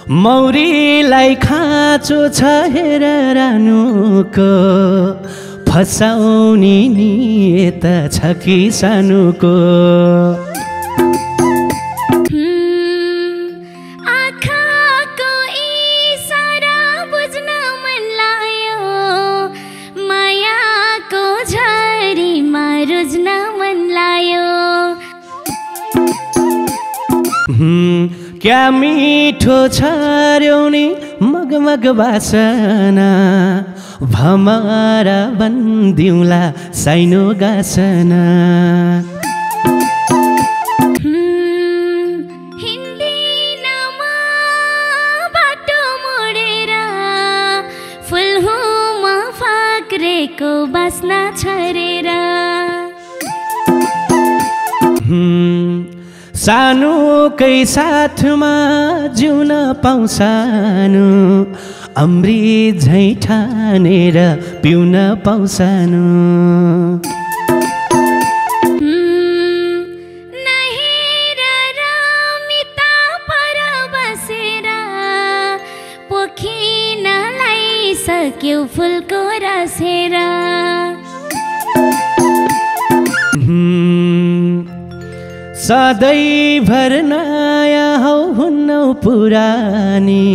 मौरीलाई खाँचो छ हेर रानुको फसाउने नियत छ कि सानुको आँखाको इसारा बुझ्न मन लाग्यो मायाको झरीमा रुझ्न मन लाग्यो क्या मिठो छ र्यौनी मगमग बासना भमरा बन्दिउँला साइनो गासना हिँड्दिनमा बाटो मोडेर फुलहुमा फाक्रेको बास्ना छरेर सानोकै साथमा जिउन पाउँसानु अमृत झैँ ठानेर पिउन पाउँसानु नहेर रमिता पर बसेर पोखिनलाई सक्यो फुलको रसेर सधैँभर नयाँ हौ हुन्नौ पुरानी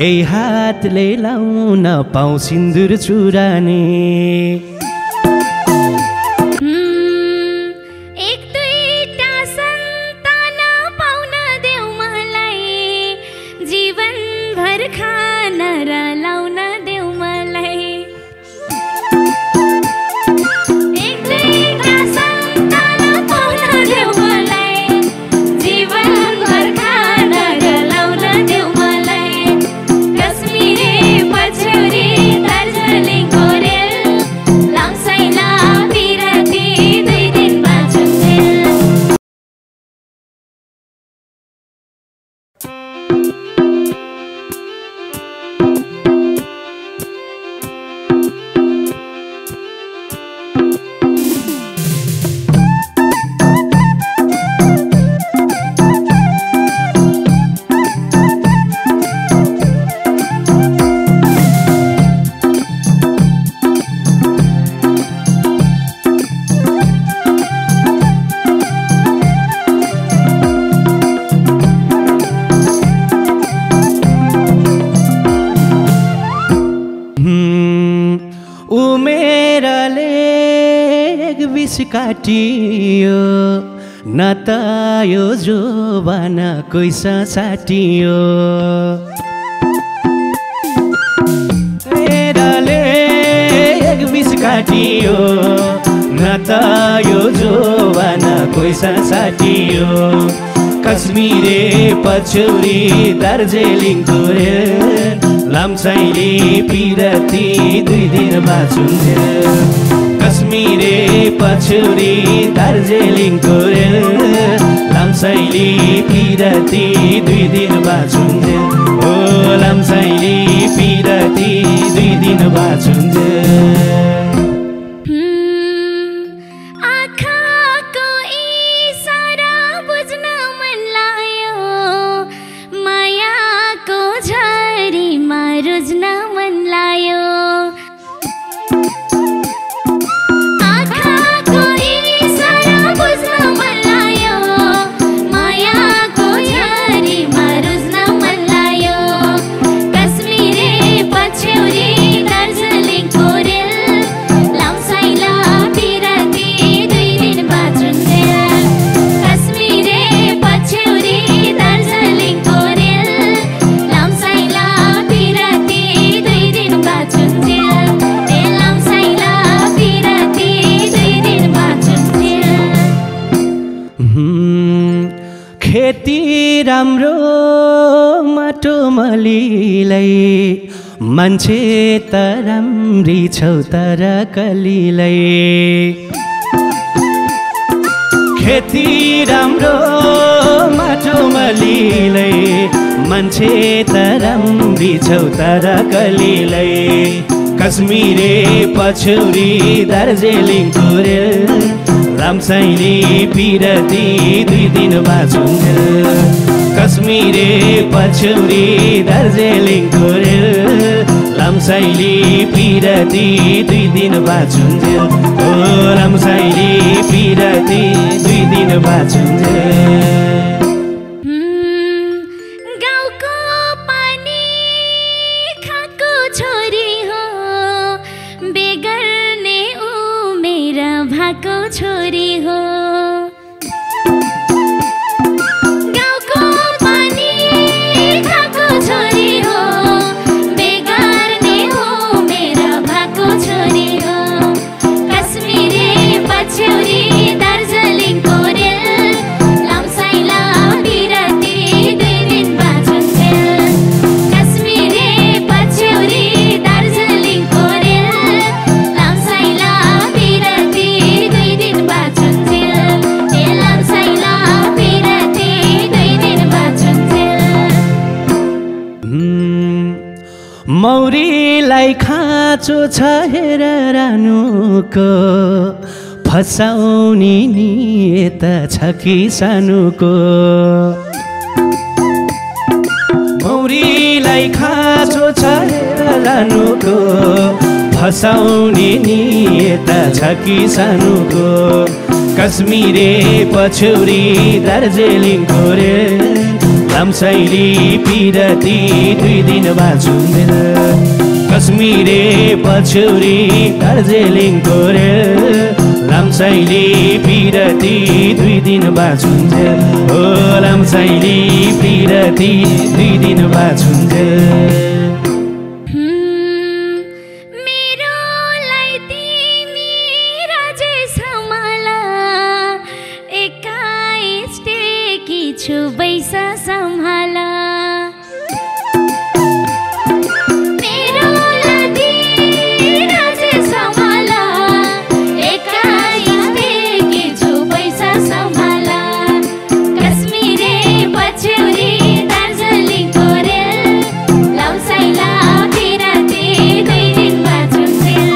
यही हातले लाउन पाउँ सिन्दुर चुरानी एक दुईटा सन्तान पाउन देऊ मलाई जीवनभर खान र लाउन देऊ मलाई एक दुईटा सन्तान पाउन देऊ मलाई जीवनभर खान र लाउन देऊ मलाई कश्मीरी पछ्यौरी दार्जिलिङको रेल लाम्साइला बिराती 2 दिन बाँचुन्जेल उमेरले एक बिस काटियो न त यो जोबान कोइस साटियो उमेरले एक बिस काटियो न त यो जोबान कोइस साटियो कश्मीरे पछौरी दार्जिलिङको रेल लाम्साइले पिरती 2 दिन बाँचुन्जेल कश्मीरे पछौरी दार्जिलिङको रेल लाम्साइले पिरती 2 दिन बाँचुन्जेल ओ लाम्साइले पिरती 2 दिन बाँचुन्जेल आँखाको इसारा बुझ्न मन लाग्यो मायाको झरीमा रुझ्न मन लाग्यो आँखाको इसारा बुझ्न मन लाग्यो मायाको झरीमा रुझ्न मन लाग्यो कश्मीरे पछ्यौरी दार्जिलिङको रेल लाम्साइला बिराती 2 दिन बाँचुन्जेल कश्मीरे पछ्यौरी दार्जिलिङको रेल लाम्साइला बिराती 2 दिन बाँचुन्जेल लाम्साइला बिराती 2 दिन बाँचुन्जेल खेती राम्रो माटो मलिलै मान्छे त राम्री छौ तर कलिलै खेती राम्रो माटो मलिलै मान्छे त राम्री छौ तर कलिलै कश्मीरे पछौरी दार्जिलिङको रेल लामसाइली पिरती 2 दिन बाँचुन्जेल कश्मीरे पछौरी दार्जिलिङको रेल लामसाइली पिरती 2 दिन बाँचुन्जेल ओ लामसाइली पिरती 2 दिन बाँचुन्जेल गाउँको पानी खाएको छोरी हो बेगर्ने उमेर भएको छोरी हो गाउँको पानी खाएको छोरी हो बेगर्ने उमेर भएको छोरी हो कश्मीरे पछौरी दार्जिलिङको रेल लामसाइला पिरती 2 दिन बाँचुन्जेल कश्मीरे पछौरी दार्जिलिङको रेल लामसाइला पिरती 2 दिन बाँचुन्जेल ए लामसाइला पिरती 2 दिन बाँचुन्जेल मौरीलाई खाँचो छ हेर रानुको फसाउने नियत छ कि सानुको मौरीलाई खाँचो छ हेर रानुको फसाउने नियत छ कि सानुको कश्मीरे पछौरी दार्जिलिङको रेल लामसाइली पिरती 2 दिन बाँचुन्जेल कश्मीरे पछौरी दार्जिलिङको रेल लामसाइली पिरती 2 दिन बाँचुन्जेल ओ लामसाइली पिरती 2 दिन बाँचुन्जेल मेरोलाई तिमी राजे सम्हाला 21 टेकी छु बैसा सम्हाला मेरोलाई तिमी राजे सम्हाला 21 टेकी छु बैसा सम्हाला कश्मीरे पछौरी दार्जिलिङको रेल लामसाइला पिरती 2 दिन बाँचुन्जेल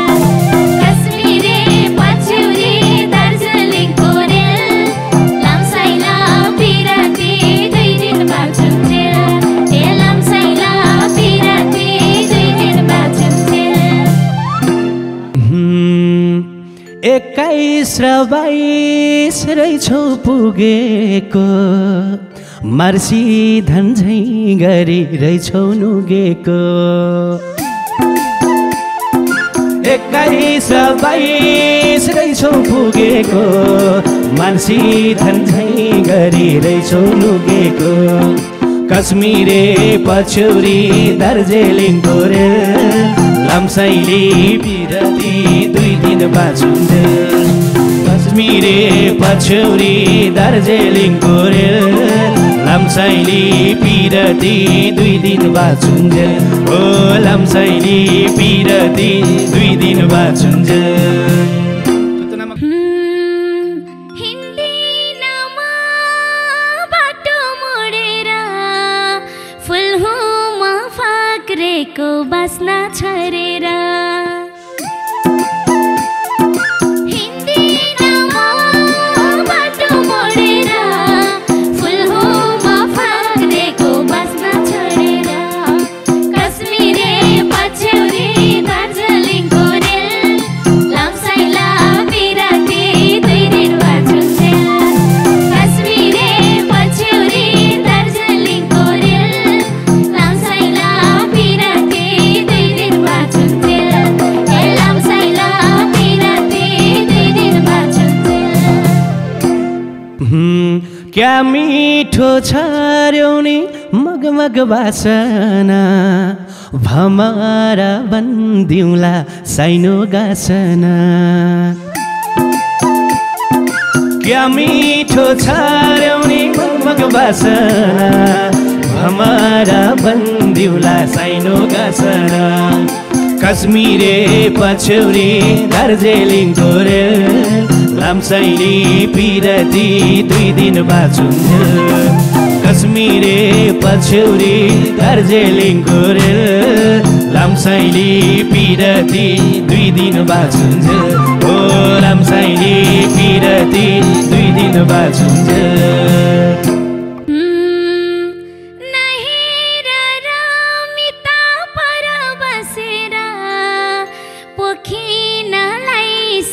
कश्मीरे पछौरी दार्जिलिङको रेल लामसाइला पिरती 2 दिन बाँचुन्जेल ए लामसाइला पिरती 2 दिन बाँचुन्जेल 21 र 22 रहेछौ पुगेको मार्सी धन्झै गरी रहेछौ नुगेको 21 र 22 रहेछौ पुगेको मार्सी धन्झै गरी रहेछौ नुगेको कश्मीरे पछौरी दार्जिलिङको रेल लामसाइली पिरती 2 दिन बाँचुन्जेल कश्मीरे पछौरी दार्जिलिङको रेल लामसाइली पिरती 2 दिन बाँचुन्जेल ओ लामसाइली पिरती 2 दिन बाँचुन्जेल हिँड्दिनमा बाटो मोडेर फुलहुमा फाक्रेको बास्ना छरेर हिँड्दिनमा बाटो मोडेर फुलहुमा फाक्रेको बास्ना छरेर कश्मीरे पछौरी दार्जिलिङको रेल लामसाइला पिरती 2 दिन बाँचुन्जेल कश्मीरे पछौरी दार्जिलिङको रेल लामसाइला पिरती 2 दिन बाँचुन्जेल ए लामसाइला पिरती 2 दिन बाँचुन्जेल क्या मिठो छ र्याउने मगमग बासना भमरा बन्दिउँला साइनो गासना क्या मिठो छ र्याउने मगमग बासना भमरा बन्दिउँला साइनो गासना कश्मीरे पछौरी दार्जिलिङको रेल लामसाइली पिरती 2 दिन बाँचुन्जेल कश्मीरे पछौरी दार्जिलिङको रेल लामसाइली पिरती 2 दिन बाँचुन्जेल ओ लामसाइली पिरती 2 दिन बाँचुन्जेल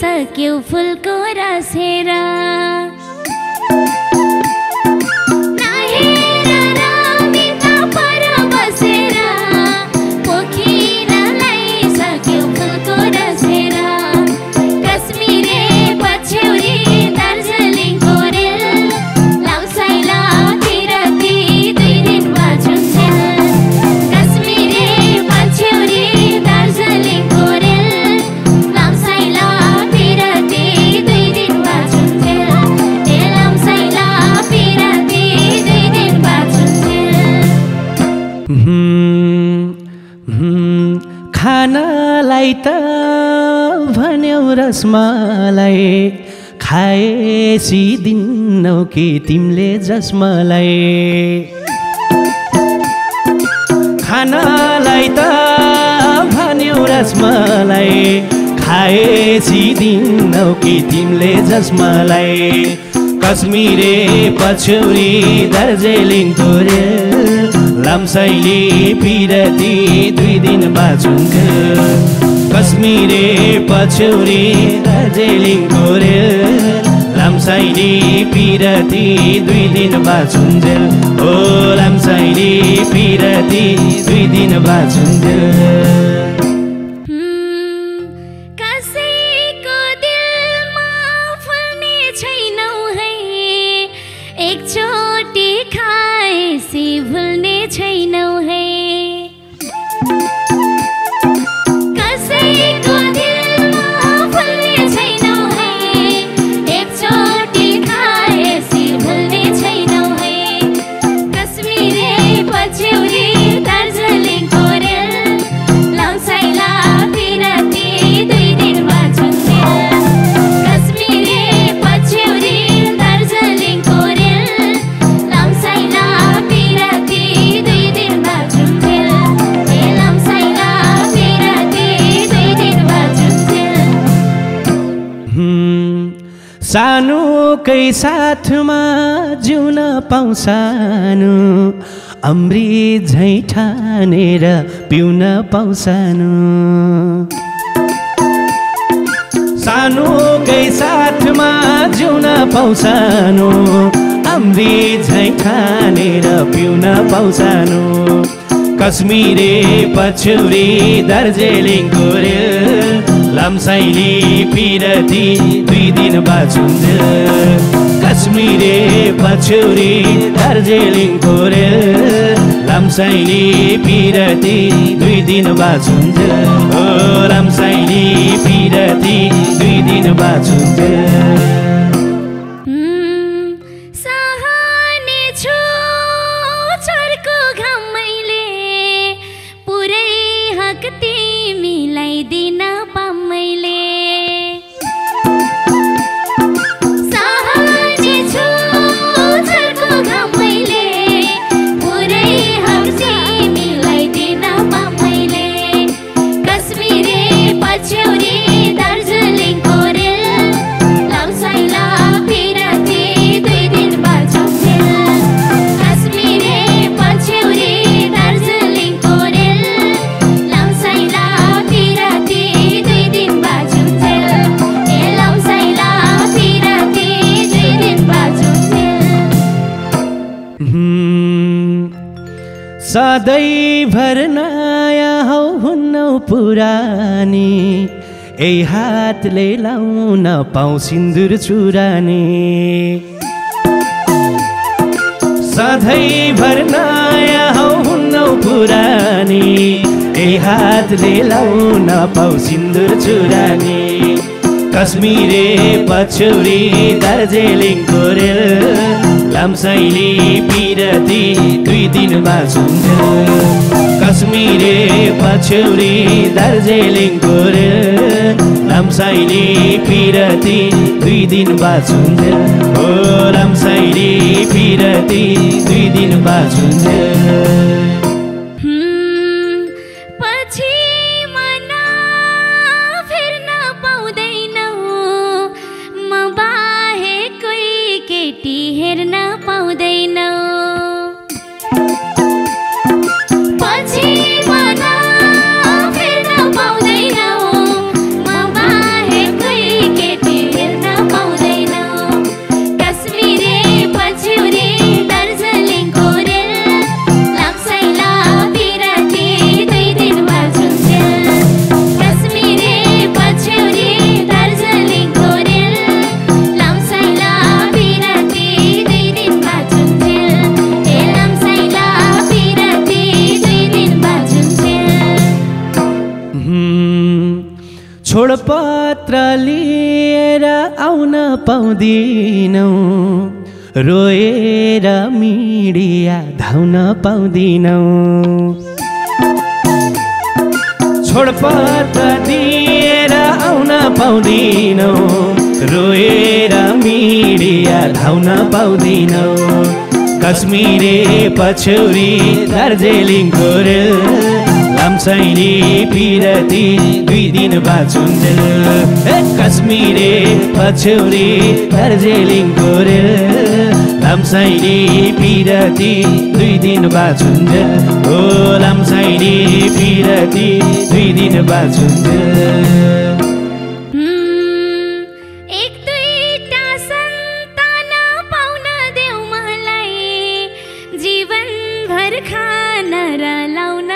सक्यो फुलको रसेर खानालाई त भन्यौ रसमलाई खाएसी दिन्नौ कि तिमीले जसमलाई खानालाई त भन्यौ रसमलाई खाएसी दिन्नौ कि तिमीले जसमलाई कश्मीरे पछौरी दार्जिलिङको रेल लामसाइली पिरती 2 दिन बाँचुन्जेल कश्मीरे पछौरी दार्जिलिङको रेल लामसाइली पिरती 2 दिन बाँचुन्जेल ओ लामसाइली पिरती 2 दिन बाँचुन्जेल एकचोटि खाएसी भुल्ने छैनौ है कसैको दिलमा फुल्ने छैनौ है एकचोटि खाएसी भुल्ने छैनौ है कश्मीरे पछौरी दार्जिलिङको रेल लामसाइला पिरती 2 दिन बाँचुन्जेल कश्मीरे पछौरी दार्जिलिङको सानोकै साथमा जिउन पाउँ सानो अमृत झैँ ठानेर पिउन पाउँ सानो सानोकै साथमा जिउन पाउँ सानो अमृत झैँ ठानेर पिउन पाउँ सानो कश्मीरे पछौरी दार्जिलिङको रेल लामसाइली पिरती 2 दिन बाँचुन्जेल कश्मीरे पछौरी दार्जिलिङको रेल लामसाइली पिरती 2 दिन बाँचुन्जेल ओ लामसाइली पिरती 2 दिन बाँचुन्जेल सधैँभर नयाँ हौ हुन्नौ पुरानी यही हातले लाउन पाउँ सिन्दुर चुरानी सधैँभर नयाँ हौ हुन्नौ पुरानी यही हातले लाउन पाउँ सिन्दुर चुरानी कश्मीरे पछौरी दार्जिलिङको रेल लामसाइली पिरती 2 दिन बाँचुन्जेल कश्मीरे पछौरी दार्जिलिङको रेल लामसाइली पिरती 2 दिन बाँचुन्जेल ओ लामसाइली पिरती 2 दिन बाँचुन्जेल पछि छोडपत्र लिएर आउन पाउँदिनौ रोएर मिडिया धाउन पाउँदिनौ छोडपत्र दिएर आउन पाउँदिनौ रोएर मिडिया धाउन पाउँदिनौ कश्मीरे पछौरी दार्जिलिङको रेल लामसाइनी पिरती 2 दिन बाँचुन्जेल कश्मीरे पछौरी दार्जिलिङको रेल लामसाइनी पिरती 2 दिन बाँचुन्जेल ओ लामसाइनी पिरती 2 दिन बाँचुन्जेल जीवन भर खाना र लाउन